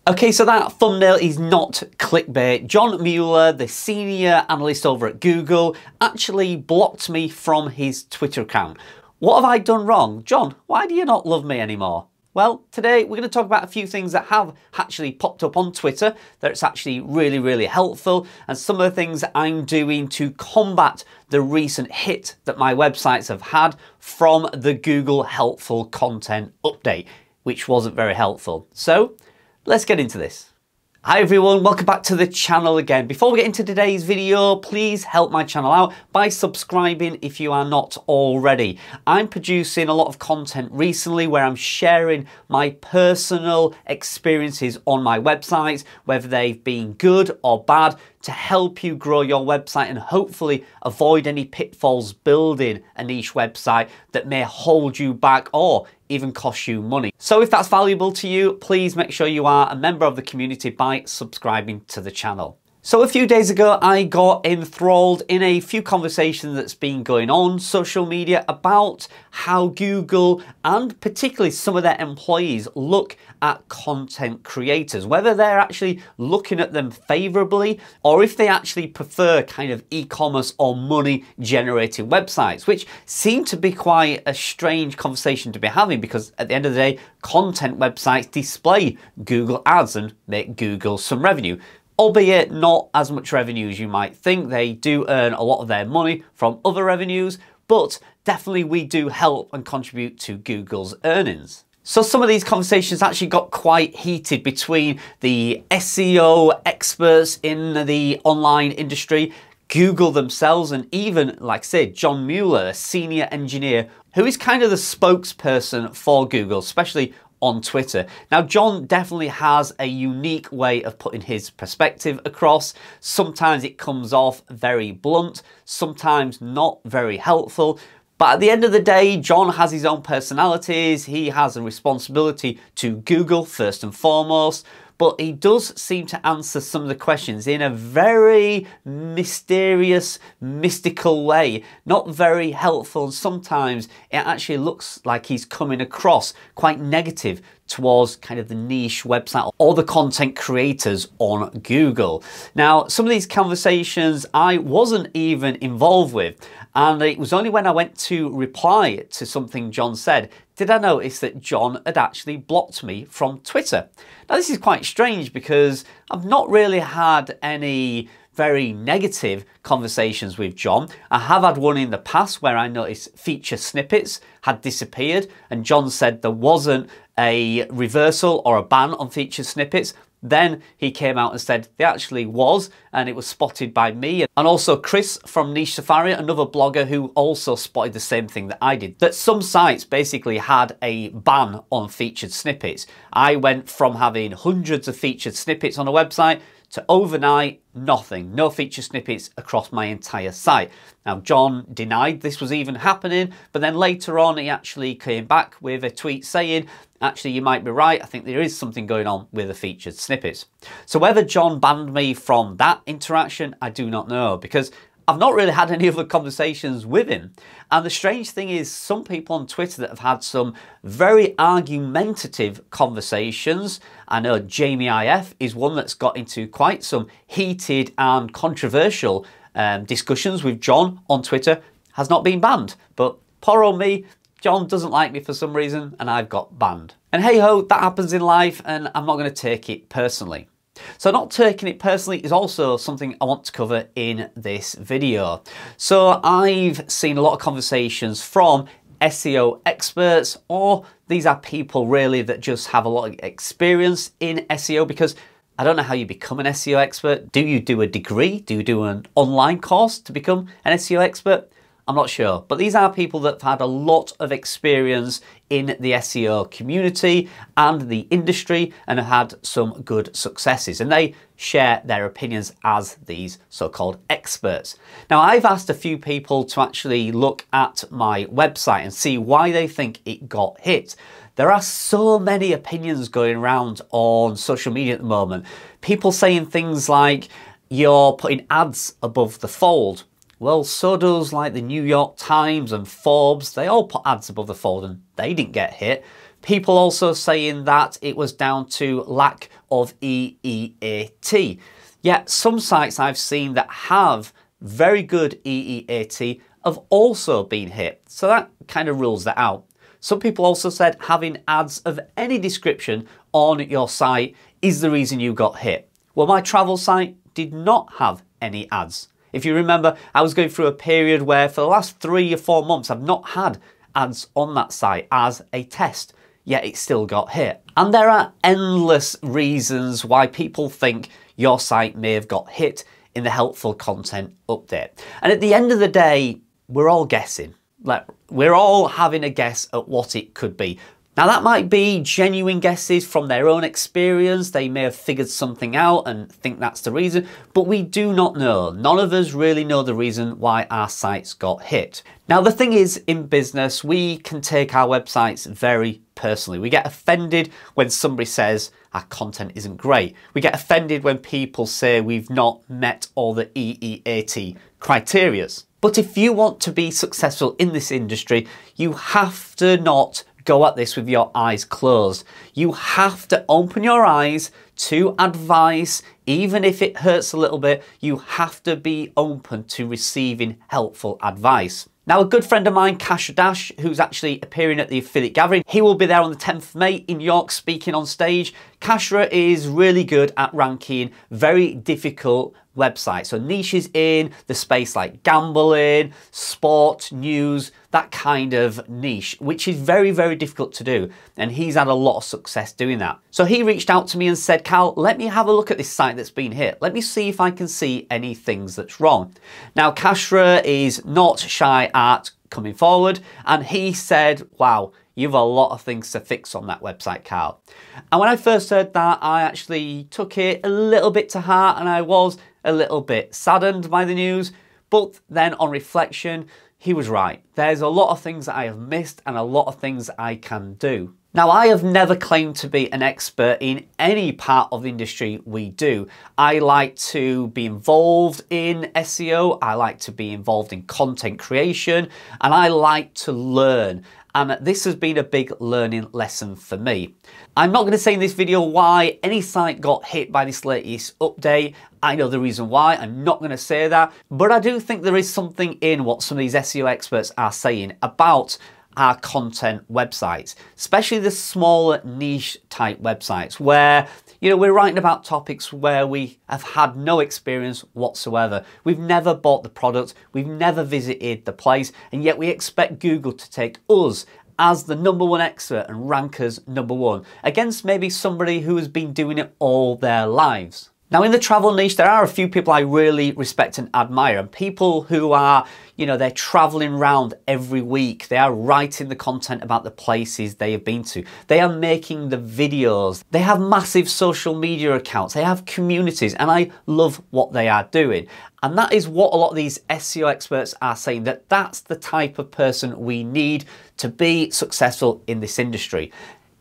Okay, so that thumbnail is not clickbait. John Mueller, the senior analyst over at Google, actually blocked me from his Twitter account. What have I done wrong? John, why do you not love me anymore? Well, today we're going to talk about a few things that have actually popped up on Twitter that's actually really helpful, and some of the things that I'm doing to combat the recent hit that my websites have had from the Google helpful content update, which wasn't very helpful. So let's get into this. Hi everyone, welcome back to the channel again. Before we get into today's video, please help my channel out by subscribing if you are not already. I'm producing a lot of content recently where I'm sharing my personal experiences on my websites, whether they've been good or bad, to help you grow your website and hopefully avoid any pitfalls building a niche website that may hold you back or even cost you money. So if that's valuable to you, please make sure you are a member of the community by subscribing to the channel. So a few days ago, I got enthralled in a few conversations that's been going on social media about how Google and particularly some of their employees look at content creators, whether they're actually looking at them favorably or if they actually prefer kind of e-commerce or money generating websites, which seem to be quite a strange conversation to be having because at the end of the day, content websites display Google ads and make Google some revenue. Albeit not as much revenue as you might think. They do earn a lot of their money from other revenues, but definitely we do help and contribute to Google's earnings. So some of these conversations actually got quite heated between the SEO experts in the online industry, Google themselves, and even, like I said, John Mueller, a senior engineer, who is kind of the spokesperson for Google, especially on Twitter. Now, John definitely has a unique way of putting his perspective across. Sometimes it comes off very blunt, sometimes not very helpful. But at the end of the day, John has his own personalities. He has a responsibility to Google first and foremost. But he does seem to answer some of the questions in a very mysterious, mystical way. Not very helpful, and sometimes it actually looks like he's coming across quite negative towards kind of the niche website or the content creators on Google. Now, some of these conversations I wasn't even involved with, and it was only when I went to reply to something John said did I notice that John had actually blocked me from Twitter. Now, this is quite strange because I've not really had any very negative conversations with John. I have had one in the past where I noticed feature snippets had disappeared and John said there wasn't a reversal or a ban on feature snippets. Then he came out and said there actually was, and it was spotted by me and also Chris from Niche Safari, another blogger who also spotted the same thing that I did, that some sites basically had a ban on featured snippets. I went from having hundreds of featured snippets on a website to overnight nothing, no feature snippets across my entire site. Now, John denied this was even happening, but then later on he actually came back with a tweet saying, actually, you might be right, I think there is something going on with the featured snippets. So whether John banned me from that interaction, I do not know, because I've not really had any other conversations with him. And the strange thing is some people on Twitter that have had some very argumentative conversations. I know Jamie IF is one that's got into quite some heated and controversial discussions with John on Twitter, has not been banned. But poor old me, John doesn't like me for some reason and I've got banned. And hey ho, that happens in life and I'm not going to take it personally. So not taking it personally is also something I want to cover in this video. So I've seen a lot of conversations from SEO experts, or these are people really that just have a lot of experience in SEO, because I don't know how you become an SEO expert. Do you do a degree? Do you do an online course to become an SEO expert? I'm not sure, but these are people that have had a lot of experience in the SEO community and the industry and have had some good successes, and they share their opinions as these so-called experts. Now, I've asked a few people to actually look at my website and see why they think it got hit. There are so many opinions going around on social media at the moment. People saying things like, you're putting ads above the fold. Well, so does like the New York Times and Forbes. They all put ads above the fold and they didn't get hit. People also saying that it was down to lack of EEAT. Yet some sites I've seen that have very good EEAT have also been hit, so that kind of rules that out. Some people also said having ads of any description on your site is the reason you got hit. Well, my travel site did not have any ads. If you remember, I was going through a period where for the last 3 or 4 months I've not had ads on that site as a test, yet it still got hit. And there are endless reasons why people think your site may have got hit in the helpful content update. And at the end of the day, we're all guessing. Like, we're all having a guess at what it could be. Now that might be genuine guesses from their own experience. They may have figured something out and think that's the reason, but we do not know. None of us really know the reason why our sites got hit. Now the thing is, in business, we can take our websites very personally. We get offended when somebody says our content isn't great. We get offended when people say we've not met all the EEAT criterias. But if you want to be successful in this industry, you have to not go at this with your eyes closed. You have to open your eyes to advice, even if it hurts a little bit. You have to be open to receiving helpful advice. Now, a good friend of mine, Kasha Dash, who's actually appearing at the Affiliate Gathering, he will be there on the 10th of May in York speaking on stage. Kasha is really good at ranking very difficult websites. So niches in the space like gambling, sport, news, that kind of niche, which is very, very difficult to do. And he's had a lot of success doing that. So he reached out to me and said, Cal, let me have a look at this site that's been hit. Let me see if I can see any things that's wrong. Now, Kasha is not shy at coming forward, and he said, wow, you've a lot of things to fix on that website, Carl. And when I first heard that, I actually took it a little bit to heart, and I was a little bit saddened by the news. But then on reflection, he was right. There's a lot of things that I have missed and a lot of things I can do. Now, I have never claimed to be an expert in any part of the industry we do. I like to be involved in SEO, I like to be involved in content creation, and I like to learn. And this has been a big learning lesson for me. I'm not going to say in this video why any site got hit by this latest update. I know the reason why, I'm not going to say that, but I do think there is something in what some of these SEO experts are saying about our content websites, especially the smaller niche type websites where, you know, we're writing about topics where we have had no experience whatsoever. We've never bought the product, we've never visited the place, and yet we expect Google to take us as the #1 expert and rank us #1 against maybe somebody who has been doing it all their lives. Now, in the travel niche, there are a few people I really respect and admire, and people who are, you know, they're traveling around every week. They are writing the content about the places they have been to. They are making the videos. They have massive social media accounts. They have communities, and I love what they are doing. And that is what a lot of these SEO experts are saying, that that's the type of person we need to be successful in this industry.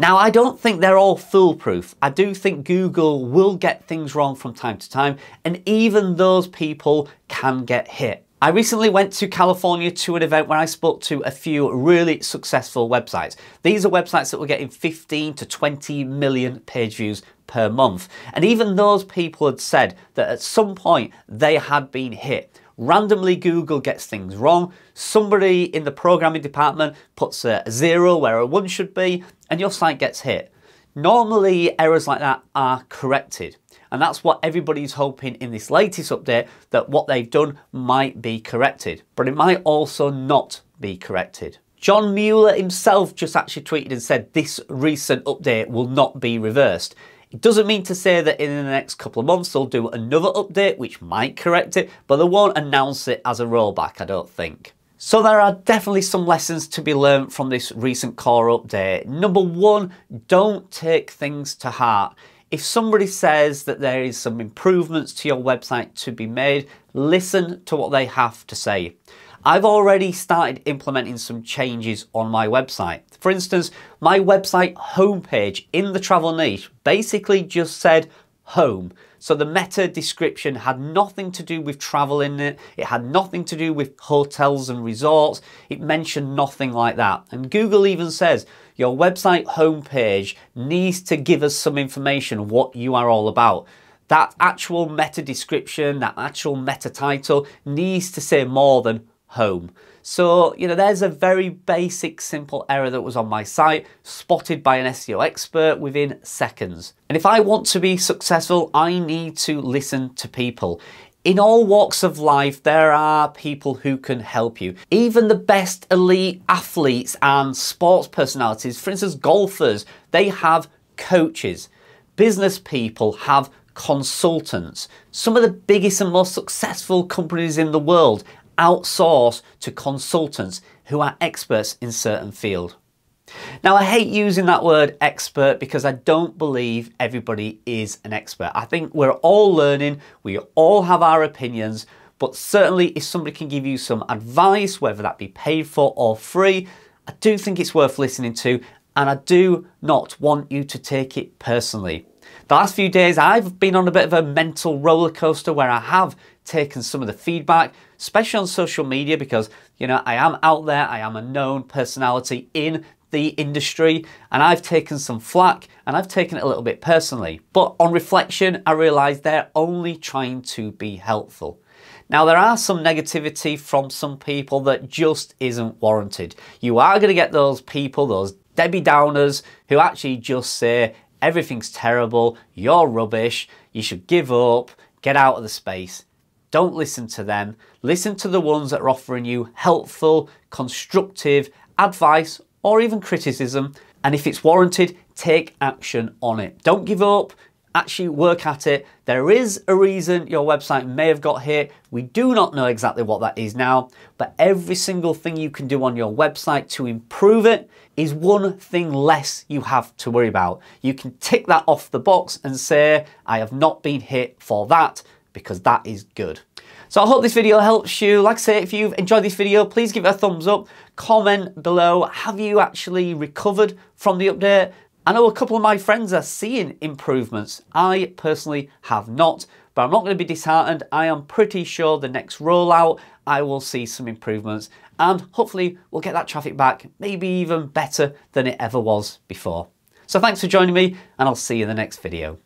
Now, I don't think they're all foolproof. I do think Google will get things wrong from time to time, and even those people can get hit. I recently went to California to an event where I spoke to a few really successful websites. These are websites that were getting 15 to 20 million page views per month. And even those people had said that at some point they had been hit. Randomly, Google gets things wrong. Somebody in the programming department puts a 0 where a 1 should be, and your site gets hit. Normally, errors like that are corrected. And that's what everybody's hoping in this latest update, that what they've done might be corrected. But it might also not be corrected. John Mueller himself just actually tweeted and said this recent update will not be reversed. It doesn't mean to say that in the next couple of months they'll do another update which might correct it, but they won't announce it as a rollback, I don't think. So there are definitely some lessons to be learned from this recent core update. #1, don't take things to heart. If somebody says that there is some improvements to your website to be made, listen to what they have to say. I've already started implementing some changes on my website. For instance, my website homepage in the travel niche basically just said home. So the meta description had nothing to do with travel in it. It had nothing to do with hotels and resorts. It mentioned nothing like that. And Google even says your website homepage needs to give us some information what you are all about. That actual meta description, that actual meta title needs to say more than home. So, there's a very basic, simple error that was on my site, spotted by an SEO expert within seconds. And if I want to be successful, I need to listen to people. In all walks of life, there are people who can help you. Even the best elite athletes and sports personalities, for instance, golfers, they have coaches. Business people have consultants. Some of the biggest and most successful companies in the world outsource to consultants who are experts in certain field. Now, I hate using that word expert because I don't believe everybody is an expert. I think we're all learning, we all have our opinions, but certainly if somebody can give you some advice, whether that be paid for or free, I do think it's worth listening to, and I do not want you to take it personally. The last few days I've been on a bit of a mental roller coaster where I have taken some of the feedback, especially on social media, because I am out there, I am a known personality in the industry, and I've taken some flack and I've taken it a little bit personally. But on reflection, I realised they're only trying to be helpful. Now, there are some negativity from some people that just isn't warranted. You are going to get those people, those Debbie Downers, who actually just say everything's terrible, you're rubbish, you should give up, get out of the space. Don't listen to them. Listen to the ones that are offering you helpful, constructive advice or even criticism. And if it's warranted, take action on it. Don't give up. Actually work at it. There is a reason your website may have got hit. We do not know exactly what that is now, but every single thing you can do on your website to improve it is one thing less you have to worry about. You can tick that off the box and say, I have not been hit for that, because that is good. So I hope this video helps you. Like I say, if you've enjoyed this video, please give it a thumbs up. Comment below, have you actually recovered from the update? I know a couple of my friends are seeing improvements. I personally have not, but I'm not going to be disheartened. I am pretty sure the next rollout, I will see some improvements, and hopefully we'll get that traffic back, maybe even better than it ever was before. So thanks for joining me, and I'll see you in the next video.